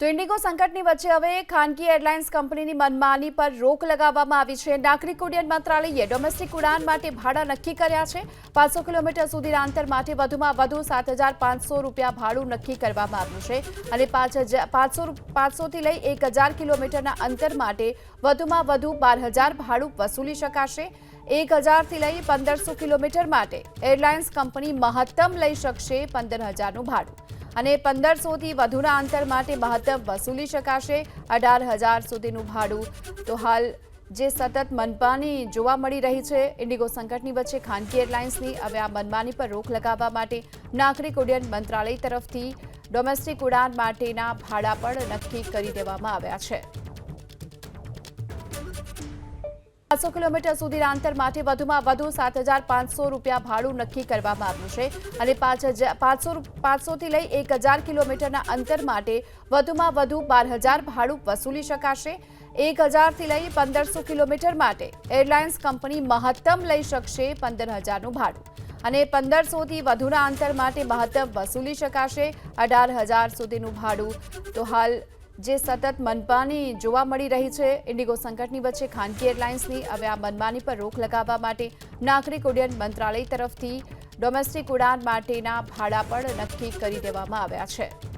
તો ઇન્ડિગો સંકટની વચ્ચે હવે ખાનગી એરલાઇન્સ કંપનીની મનમાની પર રોક લગાવવામાં આવી છે। નાગરિક ઉડ્ડયન મંત્રાલયે ડોમેસ્ટિક ઉડાન માટે ભાડા નક્કી કર્યા છે। 500 કિલોમીટર સુધીના અંતર માટે વધુમાં વધુ 7,500 રૂપિયા ભાડું નક્કી કરવામાં આવ્યું છે અને 500 થી લઈ 1,000 કિલોમીટરના અંતર માટે વધુમાં વધુ 12,000 ભાડું વસૂલી શકાશે। 1,000 થી લઈ 1,500 કિલોમીટર માટે એરલાઇન્સ કંપની મહત્તમ લઈ શકશે 15,000નું ભાડું અને 1,500 થી વધુના અંતર માટે મહત્તમ વસૂલી શકાશે 18,000 સુધીનું ભાડું। તો હાલ જે સતત મનમાની જોવા મળી રહી છે ઇન્ડિગો સંકટની વચ્ચે ખાનગી એરલાઇન્સની હવે આ મનમાની પર રોક લગાવવા માટે નાગરિક ઉડ્ડયન મંત્રાલય તરફથી ડોમેસ્ટિક ઉડાન માટેના ભાડા પણ નક્કી કરી દેવામાં આવ્યા છે। 500 કિલોમીટર સુધીના અંતર માટે વધુમાં વધુ 7,500 રૂપિયા ભાડું નક્કી કરવામાં આવ્યું છે અને 500 થી લઈ 1,000 કિલોમીટરના અંતર માટે વધુમાં વધુ 12,000 ભાડું વસૂલી શકાશે। 1,000 થી લઈ 1,500 કિલોમીટર માટે એરલાઇન્સ કંપની મહત્તમ લઈ શકશે 15,000નું ભાડું અને 1,500 થી વધુના અંતર માટે મહત્તમ વસૂલી શકાશે 18,000 સુધીનું ભાડું। તો હાલ જે સતત મનમાની જોવા મળી રહી છે ઇન્ડિગો સંકટની વચ્ચે ખાનગી એરલાઇન્સની હવે આ મનમાની પર રોક લગાવવા માટે નાગરિક ઉડ્ડયન મંત્રાલય તરફથી ડોમેસ્ટિક ઉડાન માટેના ભાડા પણ નક્કી કરી દેવામાં આવ્યા છે।